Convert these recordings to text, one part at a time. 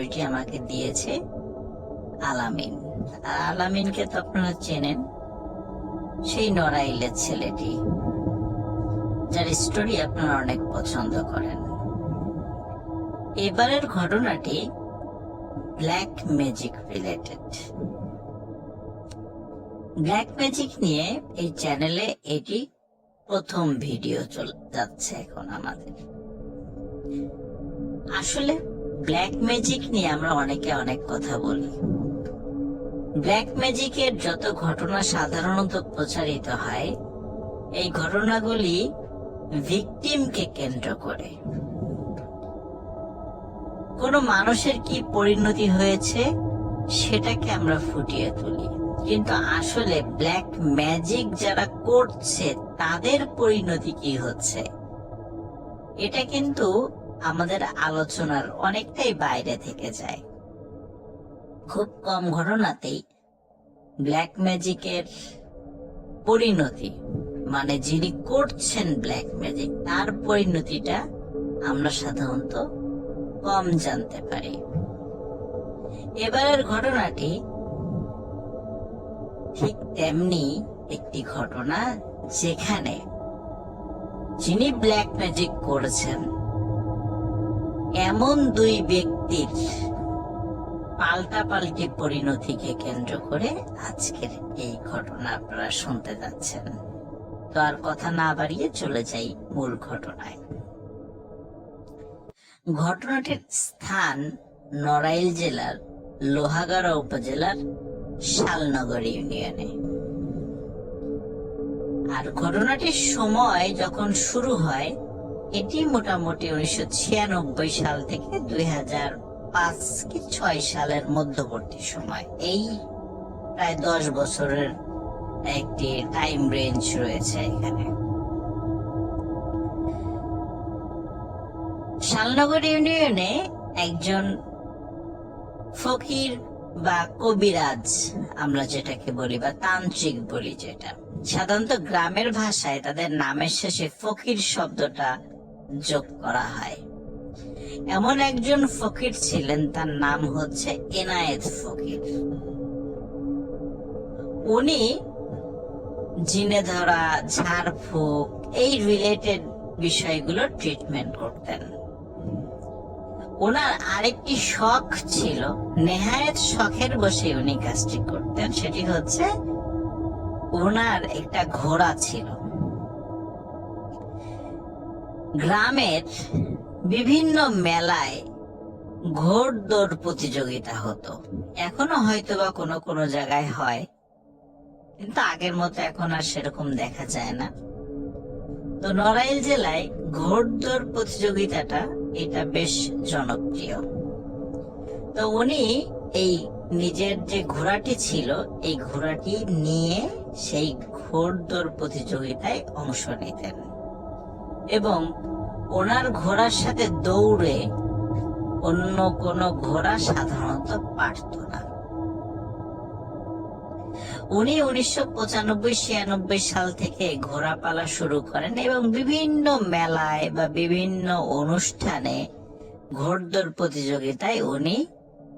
স্টোরিটি আমাকে দিয়েছে আলামিন। আলামিনকে তো আপনারা চেনেন, সেই নড়াইলের ছেলেটি যার স্টোরি আপনারা অনেক পছন্দ করেন। এবারের ঘটনাটি black magic related. Black magic নিয়ে এই চ্যানেলে এটি প্রথম ভিডিও যাচ্ছে এখন আমাদের। আসলে ব্ল্যাক ম্যাজিক নিয়ে আমরা অনেকে অনেক কথা বলি। ব্ল্যাক ম্যাজিকের যত ঘটনা সাধারণত প্রচারিত হয়, এই ঘটনাগুলি ভিকটিমকে কেন্দ্র করে। কোন মানুষের কি পরিণতি হয়েছে সেটাকে আমরা ফুটিয়ে তুলি, কিন্তু আসলে ব্ল্যাক ম্যাজিক যারা করছে তাদের পরিণতি কি হচ্ছে এটা কিন্তু আমাদের আলোচনার অনেকটাই বাইরে থেকে যায়। খুব কম ঘটনাতেই ব্ল্যাক ম্যাজিকের পরিণতি, মানে যিনি করছেন ব্ল্যাক ম্যাজিক তার পরিণতিটা আমরা সাধারণত কম জানতে পারি। এবারের ঘটনাটি ঠিক তেমনি একটি ঘটনা, যেখানে যিনি ব্ল্যাক ম্যাজিক করেছেন এমন দুই ব্যক্তির পাল্টাপাল্টি পরিণতিকে কেন্দ্র করে আজকের এই ঘটনা আপনারা শুনতে যাচ্ছেন। তো আর কথা না বাড়িয়ে চলে যাই মূল ঘটনায়। ঘটনাটির স্থান নড়াইল জেলার লোহাগাড়া উপজেলার শালনগর ইউনিয়নে। আর ঘটনাটির সময় যখন শুরু হয় এটি মোটামুটি 1996 সাল থেকে 2005 কি 6 সালের মধ্যবর্তী সময়। এই প্রায় 10 বছরের একটি টাইম রেঞ্জ রয়েছে এখানে। শালনগর ইউনিয়নে একজন ফকির বা কবিরাজ আমরা যেটাকে বলি, বা তান্ত্রিক বলি, যেটা সাধারণত গ্রামের ভাষায় তাদের নামের শেষে ফকির শব্দটা যোগ করা হয়। এমন একজন ফকির ছিলেন, তার নাম হচ্ছে এনায়েত ফকির। উনি জিনে ধরা, ঝাড়ফুঁক, এই রিলেটেড বিষয়গুলো ট্রিটমেন্ট করতেন। ওনার আরেকটি শখ ছিল, নেহায়েত শখের বসে উনি কাজটি করতেন, সেটি হচ্ছে ওনার একটা ঘোড়া ছিল। গ্রামের বিভিন্ন মেলায় ঘোড়দৌড় প্রতিযোগিতা হতো। এখনো হয়তো বা কোনো কোনো জায়গায় হয়, কিন্তু আগের মতো এখন আর সেরকম দেখা যায় না। তো নড়াইল জেলায় ঘোড়দৌড় প্রতিযোগিতাটা এটা বেশ জনপ্রিয়। তো উনি এই নিজের যে ঘোড়াটি ছিল এই ঘোড়াটি নিয়ে সেই ঘোড়দৌড় প্রতিযোগিতায় অংশ নিতেন, এবং ওনার ঘোড়ার সাথে দৌড়ে অন্য কোনো ঘোড়া সাধারণত পারত না। উনি 1995-96 সাল থেকে ঘোড়া পালা শুরু করেন এবং বিভিন্ন মেলায় বা বিভিন্ন অনুষ্ঠানে ঘোড়দৌড় প্রতিযোগিতায় উনি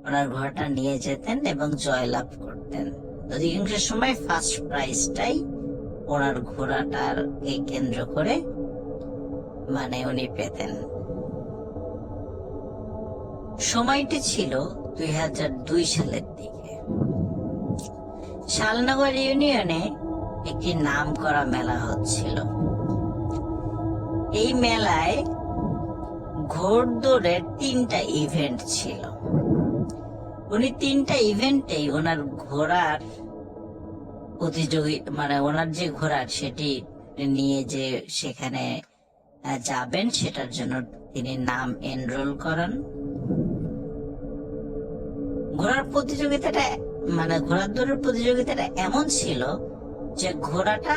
ওনার ঘোড়াটা নিয়ে যেতেন এবং জয়লাভ করতেন। অধিকাংশ সময় ফার্স্ট প্রাইজটাই ওনার ঘোড়াটাকে কেন্দ্র করে মানে উনি পেতেন। সময়টি ছিল 2002 সালের দিকে। শালনগর ইউনিয়নে একটি নামকরা মেলা হচ্ছিল। এই মেলায় ঘোড়দৌড়ের 3টা ইভেন্ট ছিল। উনি 3টা ইভেন্টেই ওনার ঘোড়ার মানে ওনার যে ঘোড়ার সেটি নিয়ে যে সেখানে যাবেন সেটার জন্য তিনি নাম এনরোল করান। ঘোড়ার প্রতিযোগিতাটা মানে ঘোড়ার দৌড়ের প্রতিযোগিতাটা এমন ছিল যে ঘোড়াটা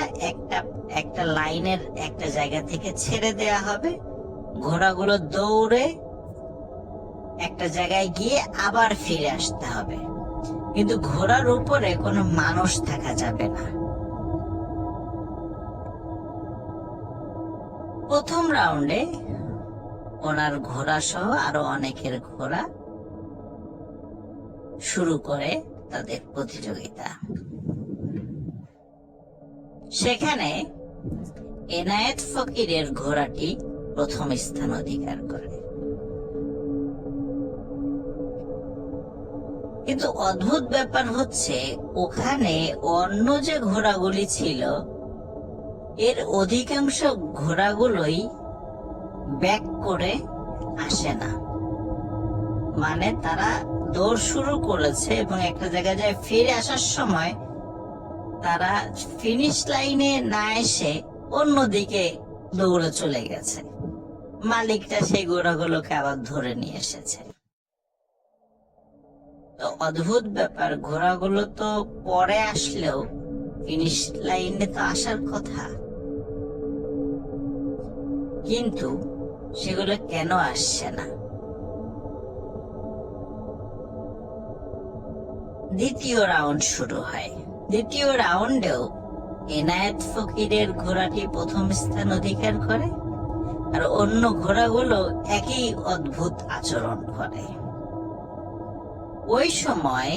একটা লাইনের একটা জায়গা থেকে ছেড়ে দেয়া হবে, ঘোড়াগুলো দৌড়ে একটা জায়গায় গিয়ে আবার ফিরে আসতে হবে, কিন্তু ঘোড়ার উপরে কোনো মানুষ থাকা যাবে না। প্রথম রাউন্ডে ওনার ঘোড়া সহ আরো অনেকের ঘোড়া শুরু করে তাদের প্রতিযোগিতা। সেখানে এনায়েত ফকিরের ঘোড়াটি প্রথম স্থান অধিকার করে। কিন্তু অদ্ভুত ব্যাপার হচ্ছে, ওখানে অন্য যে ঘোড়াগুলি ছিল এর অধিকাংশ ঘোড়াগুলোই ব্যাক করে আসে না। মানে তারা দৌড় শুরু করেছে এবং একটা জায়গায় যায় ফিরে আসার সময় তারা ফিনিশ লাইনে না এসে অন্যদিকে দৌড়ে চলে গেছে। মালিকটা সেই ঘোড়াগুলোকে আবার ধরে নিয়ে এসেছে। তো অদ্ভুত ব্যাপার, ঘোড়াগুলো তো পরে আসলেও ফিনিশ লাইনে তো আসার কথা, কিন্তু সেগুলো কেন আসছে না? দ্বিতীয় রাউন্ড শুরু হয়। দ্বিতীয় রাউন্ডেও এনায়েত ফকিরের ঘোড়াটি প্রথম স্থান অধিকার করে, আর অন্য ঘোড়াগুলো একই অদ্ভুত আচরণ করে। ওই সময়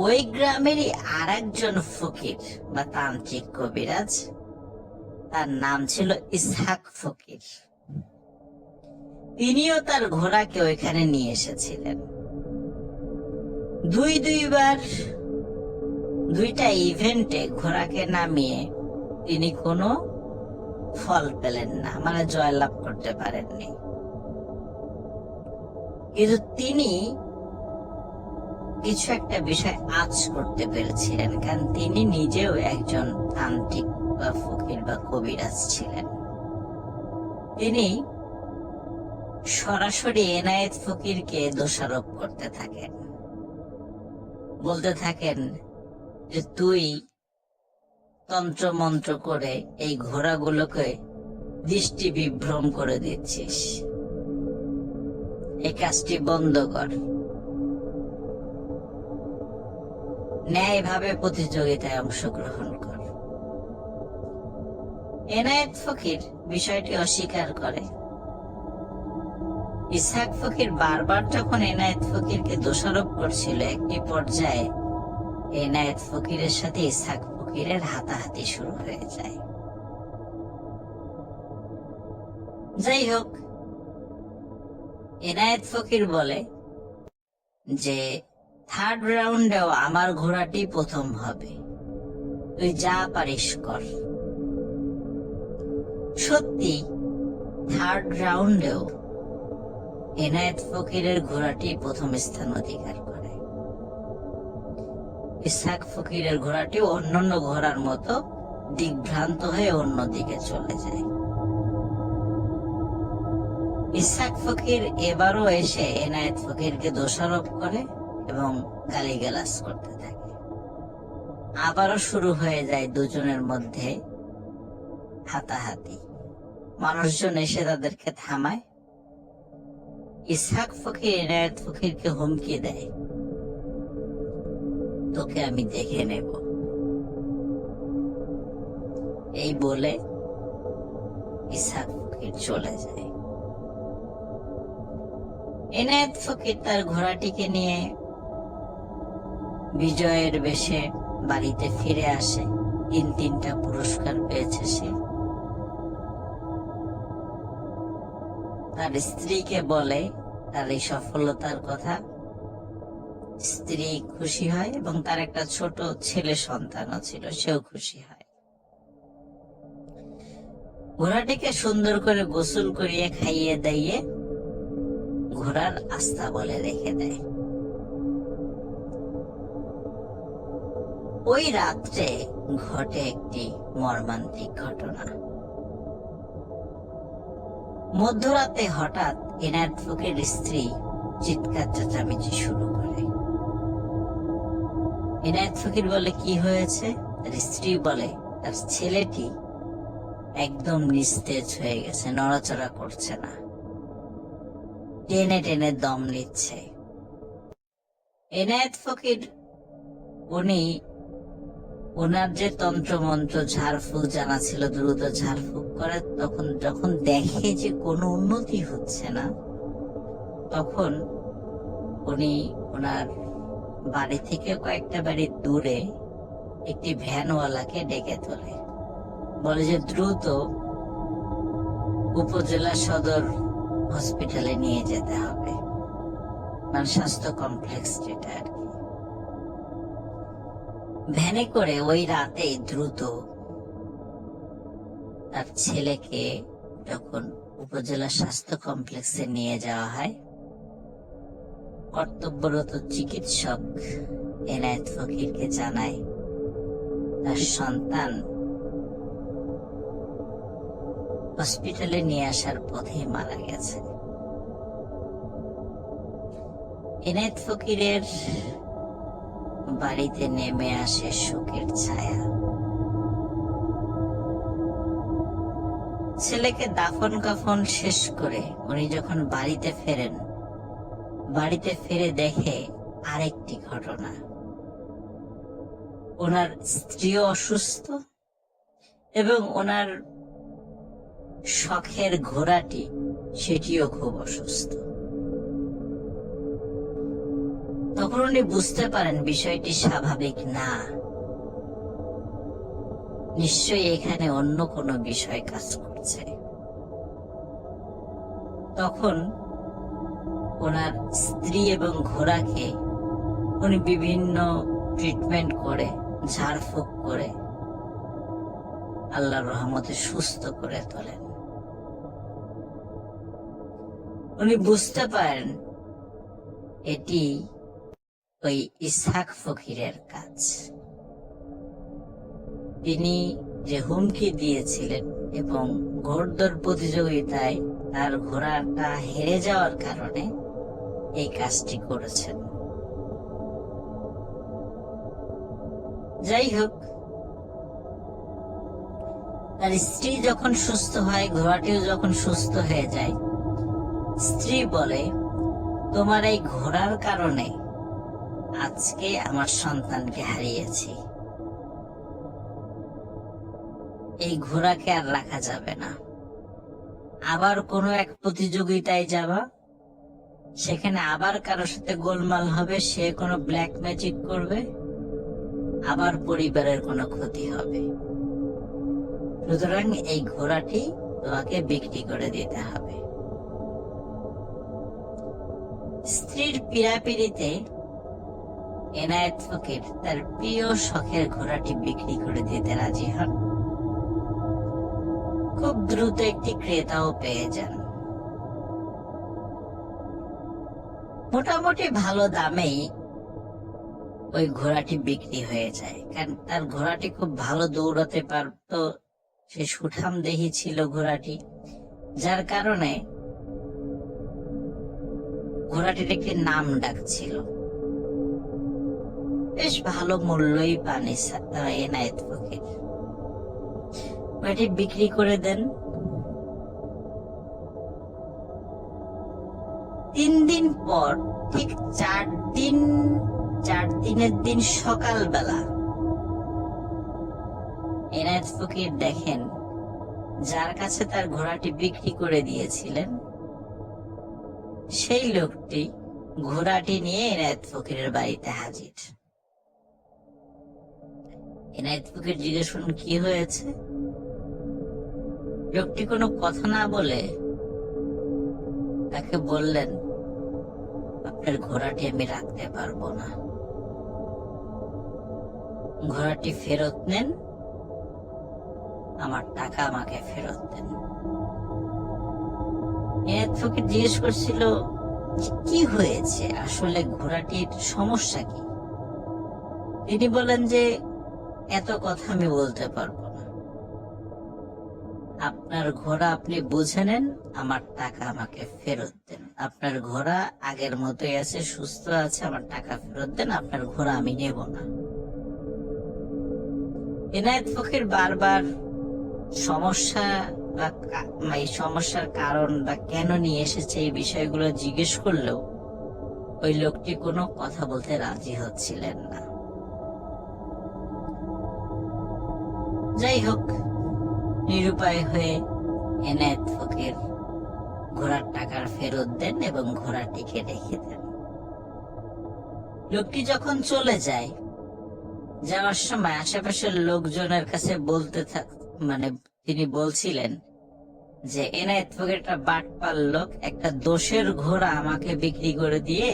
ওই গ্রামেরই আর একজন ফকির বা তান্ত্রিক কবিরাজ, তার নাম ছিল ইসহাক ফকির। তিনিও তার ঘোড়াকে ওইখানে নিয়ে এসেছিলেন। দুইবার দুইটা ইভেন্টে ঘোড়াকে নামিয়ে তিনি কোনো ফল পেলেন না, মানে জয়লাভ করতে পারেননি। কিন্তু তিনি কিছু একটা বিষয় আঁচ করতে পেরেছিলেন, কারণ তিনি নিজেও একজন তান্ত্রিক বা ফকির বা কবিরাজ ছিলেন। তিনি সরাসরি এনায়েত ফকিরকে দোষারোপ করতে থাকেন, বলতে থাকেন যে তুই তন্ত্র মন্ত্র করে এই ঘোড়াগুলোকে দৃষ্টি বিভ্রম করে দিচ্ছিস, এই কাজটি বন্ধ কর, ন্যায়ভাবে প্রতিযোগিতায় অংশগ্রহণ কর। এনায়েত ফকির বিষয়টি অস্বীকার করে। ইসহাক ফকির বারবার যখন এনায়েত ফকিরকে দোষারোপ করছিল, একটি পর্যায়ে এনায়েত ফকিরের সাথে ইসহাক ফকিরের হাতাহাতি শুরু হয়ে যায়। যাই হোক, এনায়েত ফকির বলে যে থার্ড রাউন্ডেও আমার ঘোড়াটি প্রথম হবে, তুই যা পারিস কর। সত্যি থার্ড রাউন্ডেও এনায়েত ফকিরের ঘোড়াটি প্রথম স্থান অধিকার করে। ইসহাক ফকিরের ঘোড়াটি অন্যান্য ঘোড়ার মতো দিগ্ভ্রান্ত হয়ে অন্যদিকে চলে যায়। ইসহাক ফকির এবারও এসে এনায়েত ফকিরকে দোষারোপ করে এবং গালিগালাজ করতে থাকে। আবারও শুরু হয়ে যায় দুজনের মধ্যে হাতাহাতি। মানুষজন এসে তাদেরকে থামায়। ইসহাক ফকির এনায়েত ফকিরকে হুমকি দেয়, তোকে আমি দেখে নেব। এই বলে ইসহাক ফকির চলে যায়। এনায়েত ফকির তার ঘোড়াটিকে নিয়ে বিজয়ের বেশে বাড়িতে ফিরে আসে। 3টা পুরস্কার পেয়েছে সে। তার স্ত্রীকে বলে তার এই সফলতার কথা। স্ত্রী খুশি হয় এবং তার একটা ছোট ছেলে সন্তানও ছিল, সেও খুশি হয়। ঘোড়াটিকে সুন্দর করে গোসল করিয়ে খাইয়ে দিয়ে ঘোড়ার আস্থা বলে রেখে দেয়। ওই রাত্রে ঘটে একটি মর্মান্তিক ঘটনা। মধ্যরাতে হঠাৎ এনায়েত ফকির স্ত্রী চিৎকার চেঁচামেচি শুরু করে। এনায়েত ফকির বলে, কি হয়েছে? তার স্ত্রী বলে, তার ছেলেটি একদম নিস্তেজ হয়ে গেছে, নড়াচড়া করছে না, টেনে টেনে দম নিচ্ছে। এনায়েত ফকির ওনার যে তন্ত্রমন্ত্র ঝাড়ফুঁক জানা ছিল, দ্রুত ঝাড়ফুঁক করে। তখন যখন দেখে যে কোনো উন্নতি হচ্ছে না, তখন উনি ওনার বাড়ি থেকে কয়েকটা বাড়ি দূরে একটি ভ্যানওয়ালাকে ডেকে তোলে, বলে যে দ্রুত উপজেলা সদর হসপিটালে নিয়ে যেতে হবে, মানে স্বাস্থ্য কমপ্লেক্স যেটা আর কি। ভ্যানে করে ওই রাতেই দ্রুত তার ছেলেকে যখন উপজেলা স্বাস্থ্য কমপ্লেক্সে নিয়ে যাওয়া হয়, কর্তব্যরত চিকিৎসক এনায়েত ফকিরকে জানায় তার সন্তান হসপিটালে নিয়ে আসার পথেই মারা গেছে। এনায়েত ফকিরের বাড়িতে নেমে আসে শোকের ছায়া। ছেলেকে দাফন কাফন শেষ করে উনি যখন বাড়িতে ফেরেন, বাড়িতে ফিরে দেখে আরেকটি ঘটনা। ওনার স্ত্রীও অসুস্থ এবং ওনার শখের ঘোড়াটি সেটিও খুব অসুস্থ। তখন উনি বুঝতে পারেন বিষয়টি স্বাভাবিক না, নিশ্চয়ই এখানে অন্য কোনো বিষয় কাজ করছে। তখন ওনার স্ত্রী এবং ঘোড়াকে উনি বিভিন্ন ট্রিটমেন্ট করে, ঝাড়ফুঁক করে আল্লাহর রহমতে সুস্থ করে তোলেন। উনি বুঝতে পারেন এটি ওই ইসহাক ফকিরের কাজ। তিনি যে হুমকি দিয়েছিলেন এবং ঘোড়দৌড় প্রতিযোগিতায় তার ঘোড়াটা হেরে যাওয়ার কারণে এই কাজটি করেছেন। যাই হোক, তার স্ত্রী যখন সুস্থ হয়, ঘোড়াটিও যখন সুস্থ হয়ে যায়, স্ত্রী বলে, তোমার এই ঘোড়ার কারণে আজকে আমার সন্তানকে হারিয়েছি, এই ঘোড়াকে আর রাখা যাবে না। আবার কোনো এক প্রতিযোগিতায় যাবা, সেখানে আবার কারোর সাথে গোলমাল হবে, সে কোনো ব্ল্যাক ম্যাজিক করবে, আবার পরিবারের কোনো ক্ষতি হবে। সুতরাং এই ঘোড়াটি তোমাকে বিক্রি করে দিতে হবে। স্ত্রীর পীড়াপিড়িতে এনায়েত ফকির তার প্রিয় শখের ঘোড়াটি বিক্রি করে দিতে রাজি হন। খুব দ্রুত একটি ক্রেতাও পেয়ে যান। মোটামুটি ভালো দামেই ওই ঘোড়াটি বিক্রি হয়ে যায়, কারণ তার ঘোড়াটি খুব ভালো দৌড়াতে পারতো, সে সুঠাম দেহি ছিল ঘোড়াটি, যার কারণে ঘোড়াটির একটি নাম ডাক ছিল। বেশ ভালো মূল্যই পান এনায়েত ফকির। ঘোড়াটি বিক্রি করে দেন। 3 দিন পর, ঠিক 4 দিনের দিন সকালবেলা এনায়েত ফকির দেখেন যার কাছে তার ঘোড়াটি বিক্রি করে দিয়েছিলেন, সেই লোকটি ঘোড়াটি নিয়ে এনায়েত ফকিরের বাড়িতে হাজির। এনায়েত ফকির জিজ্ঞেস করলেন, কি হয়েছে? লোকটি কোনো কথা না বলে তাকে বললেন, আপনার ঘোড়াটি আমি রাখতে পারবো না, ঘোড়াটি ফেরত নেন, আমার টাকা আমাকে ফেরত দেন। এনায়েত ফকির জিজ্ঞেস করছিল, কি হয়েছে আসলে, ঘোড়াটির সমস্যা কি? তিনি বলেন যে এত কথা আমি বলতে পারবো না, আপনার ঘোড়া আপনি বুঝে নেন, আমার টাকা আমাকে ফেরত দেন। আপনার ঘোড়া আগের মতোই আছে, সুস্থ আছে, আমার টাকা ফেরত দেন, আপনার ঘোড়া আমি নেব না। এনায়েত ফকির বারবার সমস্যা বা এই সমস্যার কারণ বা কেন নিয়ে এসেছে এই বিষয়গুলো জিজ্ঞেস করলেও ওই লোকটি কোনো কথা বলতে রাজি হচ্ছিলেন না। যাই হোক, নিরুপায় হয়ে এনায়েত ফকির ঘোড়ার টাকার ফেরত দেন এবং ঘোড়াটিকে রেখে দেন। লোকটি যখন চলে যায়, যাওয়ার সময় আশেপাশের লোকজনের কাছে মানে তিনি বলছিলেন যে এনায়েত ফকির একটা বাটপার লোক, একটা দোষের ঘোড়া আমাকে বিক্রি করে দিয়ে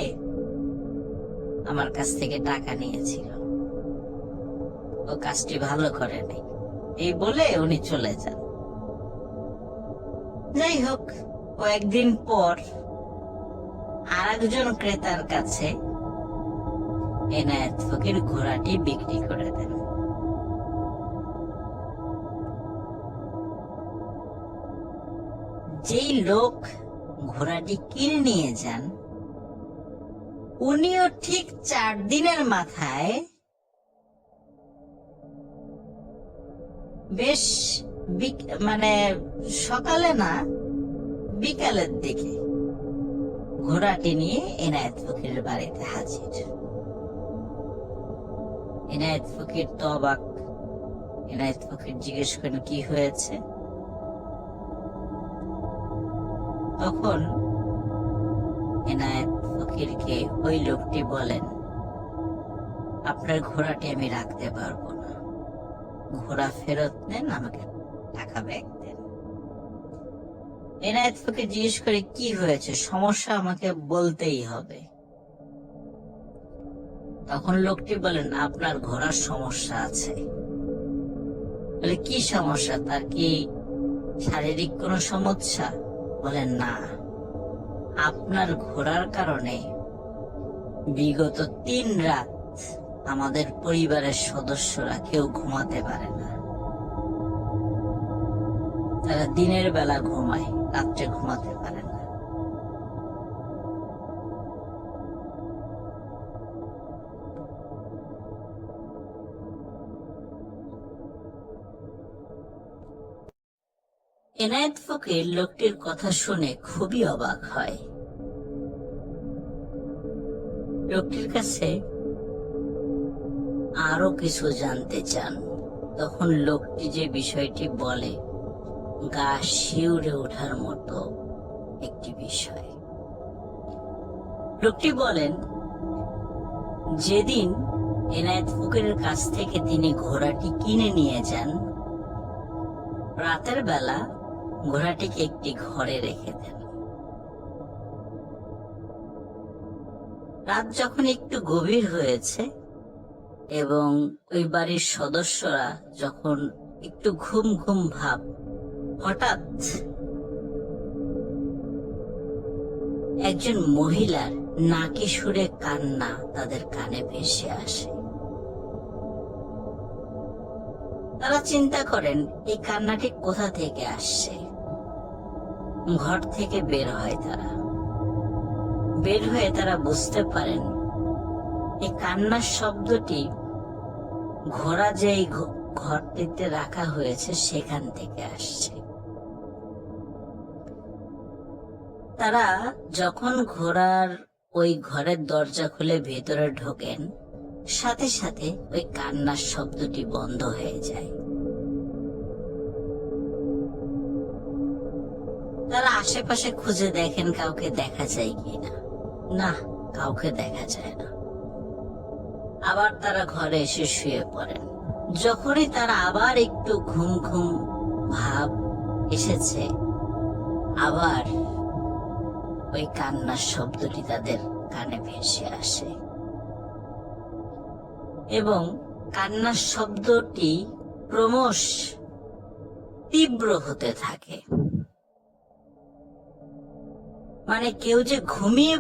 আমার কাছ থেকে টাকা নিয়েছিল, ও কাজটি ভালো করে নাই। এই বলে উনি চলে যান। যাই হোক, কয়েকদিন পর আরেকজন ক্রেতার কাছে এনায়েত ফকির ঘোড়াটি বিক্রি করে দেন। যেই লোক ঘোড়াটি কিনে নিয়ে যান, উনিও ঠিক 4 দিনের মাথায় বেশ মানে সকালে না, বিকালের দিকে ঘোড়াটি নিয়ে এনায়েত ফকিরের বাড়িতে হাজির। এনায়েত ফকির তো অবাক। এনায়েত ফকির জিজ্ঞেস করেন, কি হয়েছে? তখন এনায়েত ফকিরকে ওই লোকটি বলেন, আপনার ঘোড়াটি আমি রাখতে পারবো না, ঘোড়া ফেরত নেন, আমাকে টাকা ব্যাক দেন। এনায়েত ফকির জিজ্ঞেস করে, কি হয়েছে, সমস্যা আমাকে বলতেই হবে। তখন লোকটি বলেন, আপনার ঘোড়ার সমস্যা আছে। বলে, কি সমস্যা? তার কি শারীরিক কোনো সমস্যা? বলেন, না, আপনার ঘোড়ার কারণে বিগত 3 রাত আমাদের পরিবারের সদস্যরা কেউ ঘুমাতে পারে না। তারা দিনের বেলা ঘুমায়, রাত্রে ঘুমাতে পারে না। এনায়েত ফকির লোকটির কথা শুনে খুবই অবাক হয়। লোকটির কাছে আরো কিছু জানতে চান। তখন লোকটি যে বিষয়টি বলে, গা শিউরে ওঠার মতো একটি বিষয়। লোকটি বলেন, যেদিন এনায়েত ফকিরের কাছ থেকে তিনি ঘোড়াটি কিনে নিয়ে যান, রাতের বেলা ঘোড়াটিকে একটি ঘরে রেখে দেন। রাত যখন একটু গভীর হয়েছে এবং ওই বাড়ির সদস্যরা যখন একটু ঘুম ঘুম ভাব, হঠাৎ একজন মহিলার নাকি সুরে কান্না তাদের কানে ভেসে আসে। তারা চিন্তা করেন, এই কান্নাটি কোথা থেকে আসছে। ঘর থেকে বের হয়ে তারা বুঝতে পারেন, এই কান্নার শব্দটি ঘোড়া যেই ঘরটিতে রাখা হয়েছে সেখান থেকে আসছে। তারা যখন ঘোড়ার ওই ঘরের দরজা খুলে ভেতরে ঢোকেন, সাথে সাথে ওই কান্নার শব্দটি বন্ধ হয়ে যায়। তারা আশেপাশে খুঁজে দেখেন কাউকে দেখা যায় কিনা। না, কাউকে দেখা যায় না। আবার তারা ঘরে এসে শুয়ে পড়েন। যখনই তারা আবার একটু ঘুম ঘুম ভাব এসেছে, আবার ওই কান্নার শব্দটি তাদের কানে ভেসে আসে এবং কান্নার শব্দটি ক্রমশ তীব্র হতে থাকে। মানে কেউ যে ঘুমিয়ে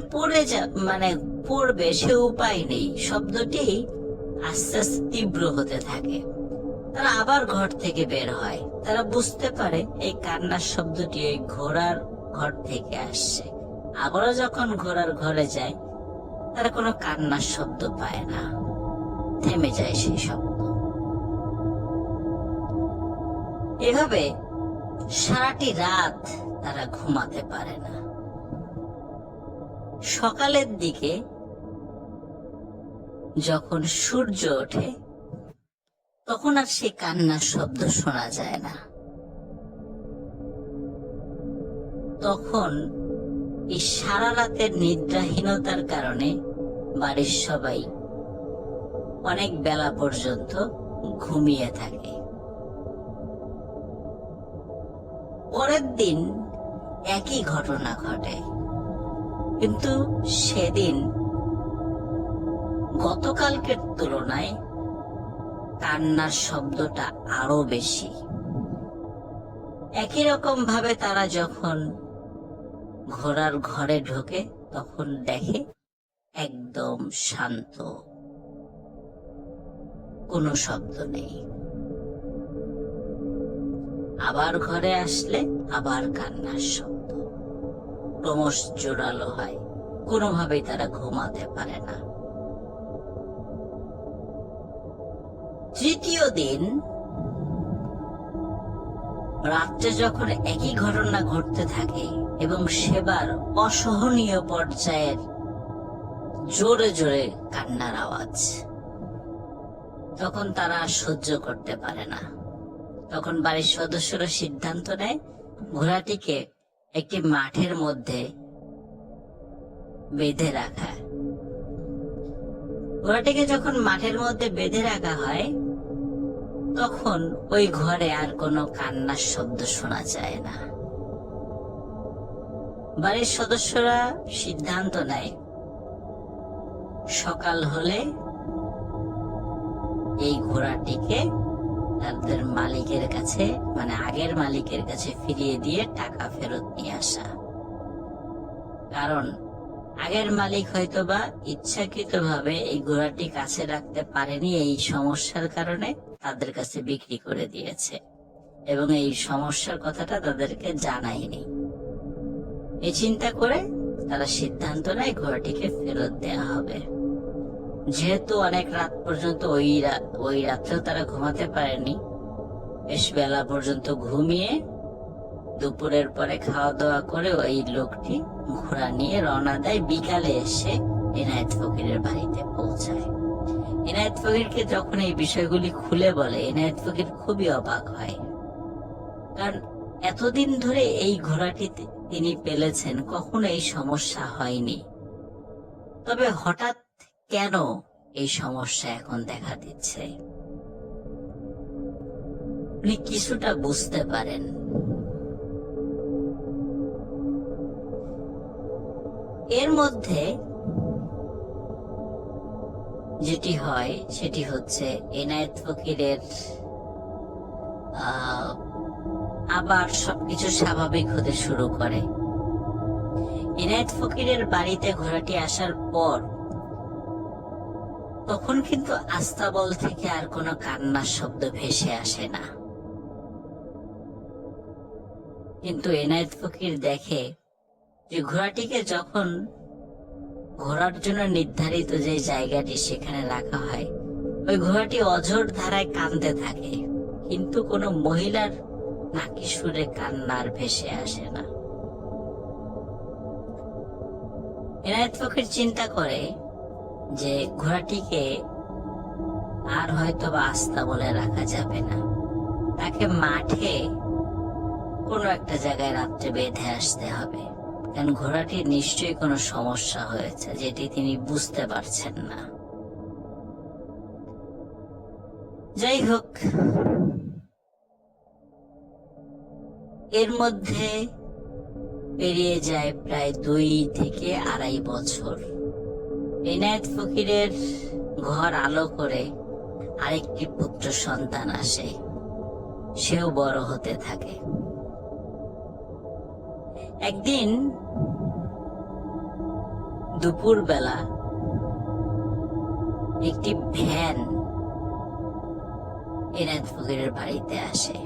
পড়বে সে উপায় নেই, শব্দটি আস্তে আস্তে তীব্র হতে থাকে। তারা আবার ঘর থেকে বের হয়। তারা বুঝতে পারে এই কান্নার শব্দটি ওই ঘোড়ার ঘর থেকে আসছে। আবারও যখন ঘোড়ার ঘরে যায়, তারা কোনো কান্নার শব্দ পায় না, থেমে যায় সেই শব্দ। এভাবে সারাটি রাত তারা ঘুমাতে পারে না। সকালের দিকে যখন সূর্য ওঠে, তখন আর সেই কান্নার শব্দ শোনা যায় না। তখন এই সারা রাতের নিদ্রাহীনতার কারণে বাড়ির সবাই অনেক বেলা পর্যন্ত ঘুমিয়ে থাকে। পরের দিন একই ঘটনা ঘটে, কিন্তু সেদিন গতকালকের তুলনায় কান্নার শব্দটা আরো বেশি। একই রকম ভাবে তারা যখন ঘোড়ার ঘরে ঢোকে তখন দেখে একদম শান্ত, কোনো শব্দ নেই। আবার ঘরে আসলে আবার কান্নার শব্দ, ক্রমশ জোরালো হয়, কোনোভাবেই তারা ঘুমাতে পারে না। তৃতীয় দিন রাত্রে যখন একই ঘটনা ঘটতে থাকে এবং সেবার অসহনীয় পর্যায়ের জোরে জোরে কান্নার আওয়াজ, তখন তারা আর সহ্য করতে পারে না। তখন বাড়ির সদস্যরা সিদ্ধান্ত নেয় ঘোড়াটিকে একটি মাঠের মধ্যে বেঁধে রাখা। ঘোড়াটিকে যখন মাঠের মধ্যে বেঁধে রাখা হয় তখন ওই ঘরে আর কোনো কান্নার শব্দ শোনা যায় না। বাড়ির সদস্যরা সিদ্ধান্ত নেয় সকাল হলে এই ঘোড়াটিকে তাদের মালিকের কাছে, মানে আগের মালিকের কাছে ফিরিয়ে দিয়ে টাকা ফেরত নিয়ে আসা। কারণ আগের মালিক হয়তোবা ইচ্ছাকৃতভাবে এই ঘোড়াটি কাছে রাখতে পারেনি, এই সমস্যার কারণে তাদের কাছে বিক্রি করে দিয়েছে এবং এই সমস্যার কথাটা তাদেরকে জানায়নি। এই চিন্তা করে তারা সিদ্ধান্ত নেয় ঘোড়াটিকে ফেরত দেওয়া হবে। যেহেতু অনেক রাত পর্যন্ত ওই রাত্রেও তারা ঘুমাতে পারেনি, বেশ বেলা পর্যন্ত ঘুমিয়ে দুপুরের পরে খাওয়া দাওয়া করে ওই লোকটি ঘোড়া নিয়ে রওনা দেয়। বিকালে এসে এনায়েত ফকিরের বাড়িতে পৌঁছায়। এনায়েত ফকিরকে যখন এই বিষয়গুলি খুলে বলে, এনায়েত ফকির খুবই অবাক হয়, কারণ এতদিন ধরে এই ঘোড়াটি তিনি পেলেছেন, কখনো এই সমস্যা হয়নি। তবে হঠাৎ কেন এই সমস্যা এখন দেখা দিচ্ছে উনি কিছুটা বুঝতে পারেন। এর মধ্যে যেটি হয় সেটি হচ্ছে এনায়েত ফকিরের আবার সবকিছু স্বাভাবিক হতে শুরু করে। এনায়েত ফকিরের বাড়িতে ঘোড়াটি আসার পর তখন কিন্তু আস্তাবল থেকে আর কোনো কান্নার শব্দ ভেসে আসে না। কিন্তু এনায়েত ফকির দেখে যে ঘোড়াটিকে যখন ঘোড়ার জন্য নির্ধারিত যে জায়গাটি সেখানে রাখা হয়, ওই ঘোড়াটি অঝোর ধারায় কাঁদতে থাকে, কিন্তু কোনো মহিলার নাকি সুরে কান্নার ভেসে আসে না। এনায়েত ফকির চিন্তা করে যে ঘোড়াটিকে আর হয়তো বা আস্তাবলে রাখা যাবে না, তাকে মাঠে কোনো একটা জায়গায় রাত্রে বেঁধে আসতে হবে, কারণ ঘোড়াটির নিশ্চয়ই কোনো সমস্যা হয়েছে যেটি তিনি বুঝতে পারছেন না। যাই হোক, এর মধ্যে পেরিয়ে যায় প্রায় 2 থেকে 2.5 বছর। এনায়েত ফকিরের ঘর আলো করে আরেকটি পুত্র সন্তান আসে, সেও বড় হতে থাকে। একদিন দুপুর বেলা একটি ভ্যান এনায়েত ফকিরের বাড়িতে আসে।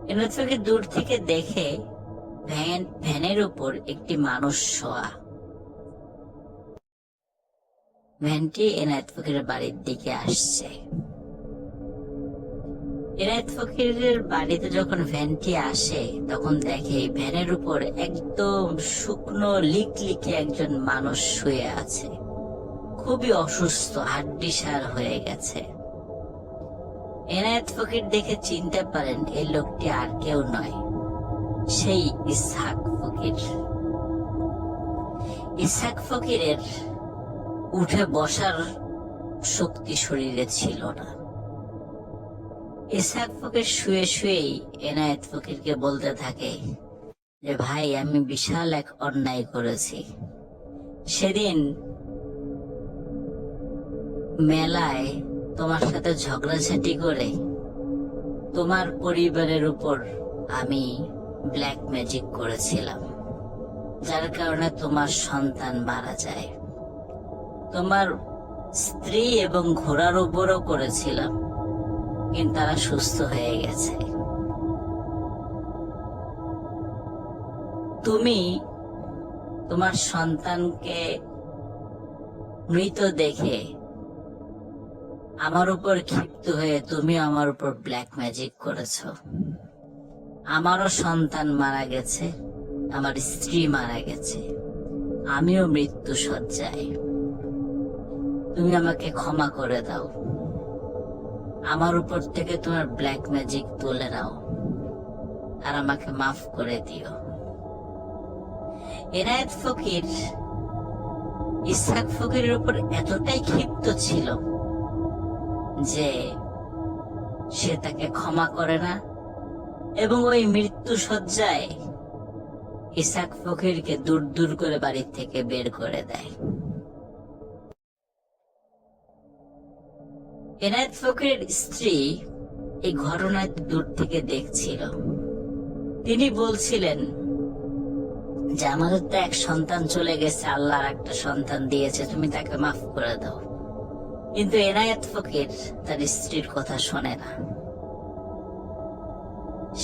এনায়েত ফকির দূর থেকে দেখে ভ্যানের উপর একটি মানুষ শোয়া। ভ্যানটি এনায়েত ফকিরের বাড়ির দিকে আসছে। এনায়েত ফকিরের বাড়িতে যখন ভ্যানটি আসে তখন দেখে ভ্যানের উপর একদম শুকনো লিকলিকে একজন মানুষ শুয়ে আছে, খুবই অসুস্থ, হাড্ডিসার হয়ে গেছে। এনায়েত ফকির দেখে চিনতে পারেন এই লোকটি আর কেউ নয়, সেই ইসহাক ফকির। ইসহাক ফকিরের উঠে বসার শক্তি শরীরে ছিল না। ইসহাক ফকির শুয়ে শুয়েই এনায়েত ফকিরকে বলতে থাকে যে ভাই, আমি বিশাল এক অন্যায় করেছি। সেদিন মেলায় তোমার সাথে ঝগড়াঝাটি করে তোমার পরিবারের উপর আমি ব্ল্যাক ম্যাজিক করেছিলাম, যার কারণে তোমার সন্তান মারা যায়। তোমার স্ত্রী এবং ঘোড়ার উপরও করেছিলাম, কিন্তু তারা সুস্থ হয়ে গেছে। তুমি তোমার সন্তানকে মৃত দেখে আমার উপর ক্ষিপ্ত হয়ে তুমি আমার উপর ব্ল্যাক ম্যাজিক করেছো। আমারও সন্তান মারা গেছে, আমার স্ত্রী মারা গেছে, আমিও মৃত্যু শয্যায়। তুমি আমাকে ক্ষমা করে দাও, আমার উপর থেকে তোমার ব্ল্যাক ম্যাজিক তুলে নাও, আর আমাকে মাফ করে দিও। এনায়েত ফকির ইসহাক ফকিরের উপর এতটাই ক্ষিপ্ত ছিল যে সে তাকে ক্ষমা করে না, এবং ওই মৃত্যু শয্যায় ইসহাক ফকিরকে দূর দূর করে বাড়ির থেকে বের করে দেয়। এনায়েত ফকিরের স্ত্রী এই ঘটনা দূর থেকে দেখছিল। তিনি বলছিলেন যে আমাদের তো এক সন্তান চলে গেছে, আল্লাহর একটা সন্তান দিয়েছে, তুমি তাকে মাফ করে দাও। কিন্তু এনায়েত ফকির তার স্ত্রীর কথা শোনে না।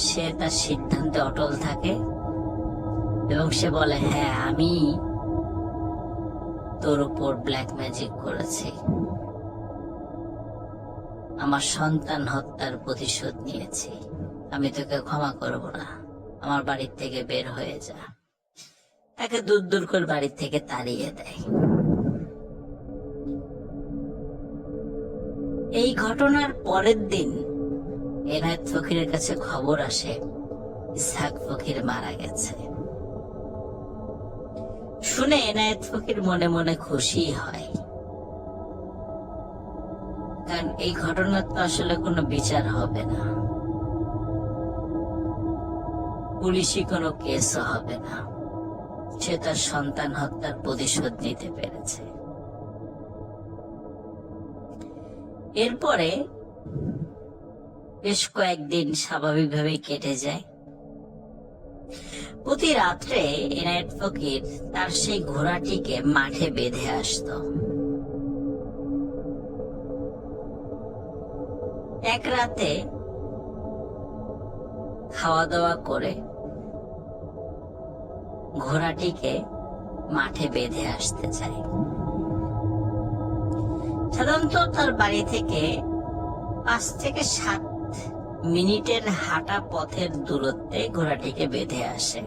সে তার সিদ্ধান্তে অটল থাকে এবং সে বলে, হ্যাঁ, আমি তোর উপর ব্ল্যাক ম্যাজিক করেছি, আমার সন্তান হত্যার প্রতিশোধ নিয়েছি, আমি তোকে ক্ষমা করব না, আমার বাড়ির থেকে বের হয়ে যা। তাকে দূর দূর করে বাড়ির থেকে তাড়িয়ে দেয়। এই ঘটনার পরের দিন এনায়েত ফকিরের কাছে খবর আসে ইসহাক ফকির মারা গেছে। শুনে এনায়েত ফকির মনে মনে খুশি হয়, কারণ এই ঘটনার তো আসলে কোনো বিচার হবে না, পুলিশি কোনো কেসও হবে না, সে তার সন্তান হত্যার প্রতিশোধ নিতে পেরেছে। এরপরে বেশ কয়েকদিন স্বাভাবিকভাবে কেটে যায়। প্রতি রাত্রে এনায়েত ফকির তার সেই ঘোড়াটিকে মাঠে বেঁধে আসতো। এক রাতে খাওয়া দাওয়া করে ঘোড়াটিকে মাঠে বেঁধে আসতে চায়। সাধারণত তার বাড়ি থেকে 5 থেকে 7 মিনিটের হাঁটা পথের দূরত্বে ঘোড়াটিকে বেঁধে আসে।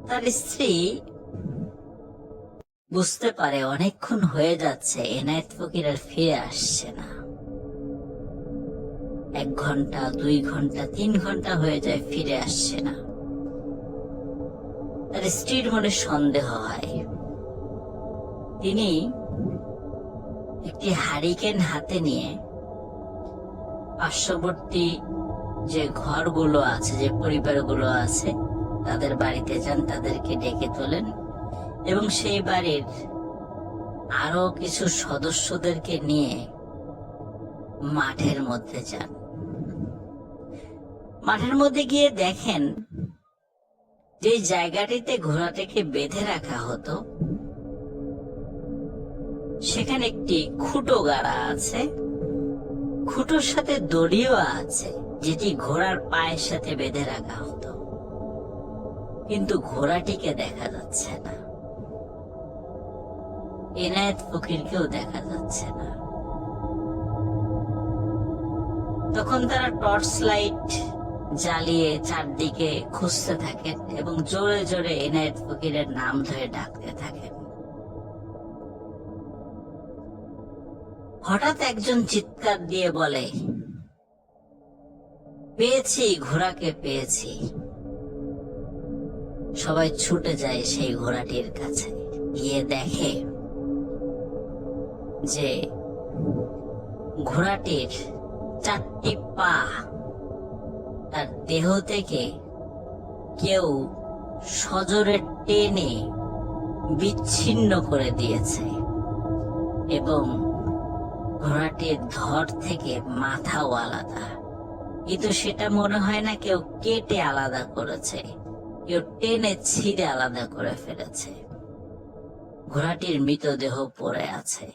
তার স্ত্রী বুঝতে পারে অনেকক্ষণ হয়ে যাচ্ছে, এনায়েত ফকির আর ফিরে আসছে না। 1 ঘন্টা, 2 ঘন্টা, 3 ঘন্টা হয়ে যায়, ফিরে আসছে না। তার স্ত্রীর মনে সন্দেহ হয়। তিনি একটি হারিকেন হাতে নিয়ে পার্শ্ববর্তী যে ঘরগুলো আছে, যে পরিবারগুলো আছে, তাদের বাড়িতে যান, তাদেরকে ডেকে তোলেন এবং সেই বাড়ির আরো কিছু সদস্যদেরকে নিয়ে মাঠের মধ্যে যান। মাঠের মধ্যে গিয়ে দেখেন যে জায়গাটিতে ঘোড়াটাকে বেঁধে রাখা হতো সেখানে একটি খুঁটো গাড়া আছে, খুঁটোর সাথে দড়িও আছে, যেটি ঘোড়ার পায়ের সাথে বেঁধে রাখা হতো, কিন্তু ঘোড়াটিকে দেখা যাচ্ছে না, এনায়েত ফকিরকেও দেখা যাচ্ছে না। তখন তারা টর্চ লাইট জ্বালিয়ে চারদিকে খুঁজতে থাকেন এবং জোরে জোরে এনায়েত ফকিরের নাম ধরে ডাকতে থাকেন। হঠাৎ একজন চিৎকার দিয়ে বলে, পেয়েছি, ঘোড়াকে পেয়েছি। সবাই ছুটে যায় সেই ঘোড়াটির কাছে, গিয়ে দেখে যে ঘোড়াটির 4টি পা তার দেহ থেকে কেউ সজোরে টেনে বিচ্ছিন্ন করে দিয়েছে এবং ঘোড়াটির ধর থেকে মাথাও আলাদা, কিন্তু সেটা মনে হয় না কেউ কেটে আলাদা করেছে, কেউ টেনে ছিঁড়ে আলাদা করে ফেলেছে। ঘোড়াটির মৃতদেহ পড়ে আছে।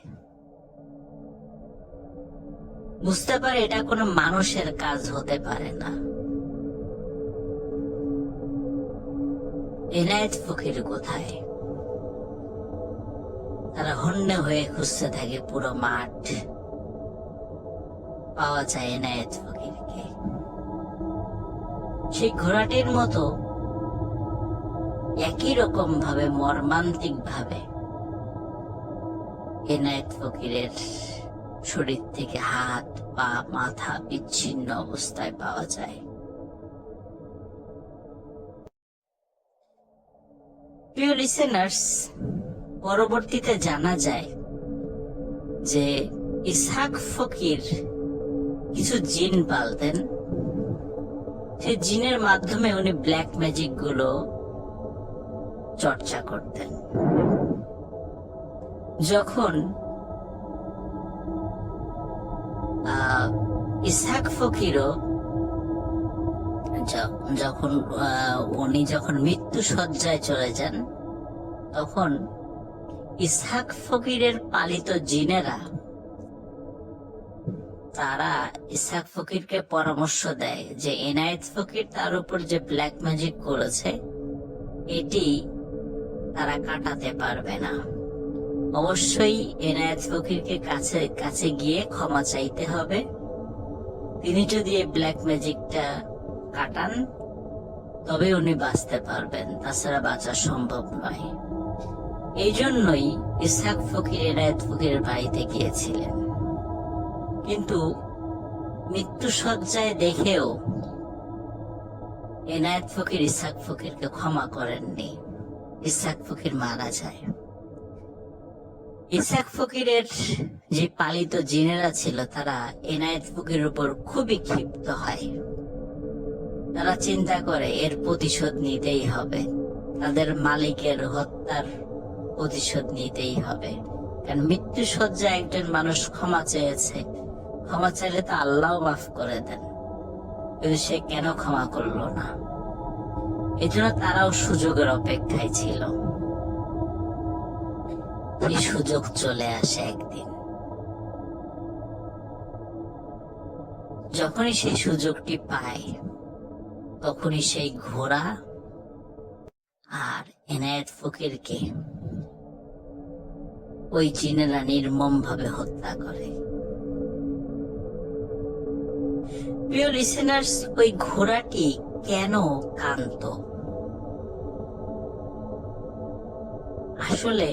বুঝতে পারে এটা কোনো মানুষের কাজ হতে পারে না। এনায়েত ফকির কোথায়? তারা হন্যে হয়ে খুঁজতে থাকে পুরো মাঠ। পাওয়া যায় এনায়েত ফকিরকে। সেই ঘোড়াটির মতো একই রকম ভাবে মর্মান্তিক ভাবে এনায়েত ফকিরের শরীর থেকে হাত, পা, মাথা বিচ্ছিন্ন অবস্থায় পাওয়া যায়। প্রিয় লিসেনার্স, পরবর্তীতে জানা যায় যে ইসহাক ফকির কিছু জিন পালতেন। সেই জিনের মাধ্যমে উনি ব্ল্যাক ম্যাজিক গুলো চর্চা করতেন। যখন ইসহাক ফকিরও যখন মৃত্যু শয্যায় চলে যান, তখন ইসহাক ফকিরের পালিত জিনেরা তারা ইসহাক ফকিরকে পরামর্শ দেয় যে এনায়েত ফকির তার উপর যে ব্ল্যাক ম্যাজিক করেছে এটি তারা কাটাতে পারবে না। অবশ্যই এনায়েত ফকিরকে কাছে গিয়ে ক্ষমা চাইতে হবে। তিনি যদি এই ব্ল্যাক ম্যাজিকটা কাটান তবে উনি বাঁচতে পারবেন, তাছাড়া বাঁচা সম্ভব নয়। এই জন্যই ইসহাক ফকির এনায়েত ফকিরের বাড়িতে গিয়েছিলেন, কিন্তু মৃত্যু শয্যায় দেখেও এনায়েত ফকির ইসহাক ফকিরকে ক্ষমা করেননি। ইসহাক ফকির মারা যায়। ইসহাক ফকিরের যে পালিত জিনেরা ছিল তারা এনায়েত ফকিরের উপর খুবই ক্ষিপ্ত হয়। তারা চিন্তা করে এর প্রতিশোধ নিতেই হবে, তাদের মালিকের হত্যার প্রতিশোধ নিতেই হবে। কারণ মৃত্যু শয্যায় একজন মানুষ ক্ষমা চেয়েছে, ক্ষমা চাইলে তো আল্লাহ মাফ করে দেন, কিন্তু সে কেন ক্ষমা করলো না? এই জন্য তারাও সুযোগের অপেক্ষায় ছিল। এই সুযোগ চলে আসে একদিন। যখনই সেই সুযোগটি পায় তখনই সেই ঘোড়া আর এনায়েত ফকিরকে ওই জিনেরা নির্মম ভাবে হত্যা করে। প্রিয় লিসেনার্স, ওই ঘোড়াটি কেন কাঁদত? আসলে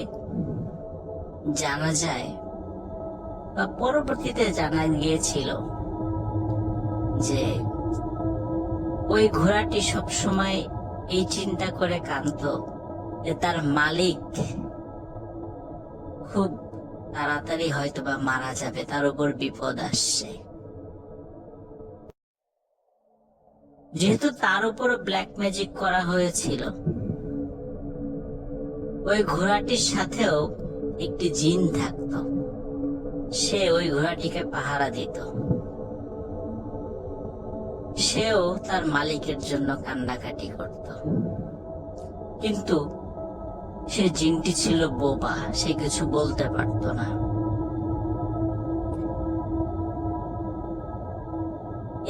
জানা যায় বা পরবর্তীতে জানা গিয়েছিল যে ওই ঘোড়াটি সবসময় এই চিন্তা করে কাঁদত যে তার মালিক খুব তাড়াতাড়ি হয়তো বা মারা যাবে, তার উপর বিপদ আসছে। যেহেতু তার উপর ব্ল্যাক ম্যাজিক করা হয়েছিল, ওই ঘোড়াটির সাথেও একটি জিন থাকত, সে ওই ঘোড়াটিকে পাহারা দিত। সেও তার মালিকের জন্য কান্নাকাটি করত, কিন্তু সে জিনটি ছিল বোবা, সে কিছু বলতে পারত না।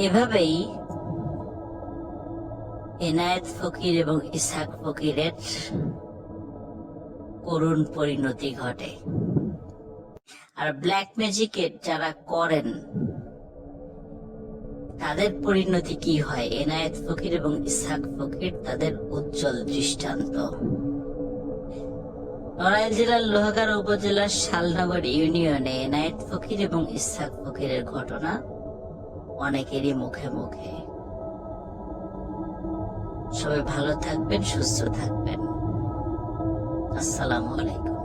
এভাবেই এনায়েত ফকির এবং ইসহাক ফকিরের করুণ পরিণতি ঘটে। আর ব্ল্যাক ম্যাজিকের যারা করেন তাদের পরিণতি কি হয়? এনায়েত ফকির এবং ইসহাক ফকির তাদের উজ্জ্বল দৃষ্টান্ত। নড়াইল জেলার লোহাগাড়া উপজেলার শালনগর ইউনিয়নে এনায়েত ফকির এবং ইসহাক ফকিরের ঘটনা অনেকেরই মুখে মুখে। সবাই ভালো থাকবেন, সুস্থ থাকবেন। আসসালামু আলাইকুম।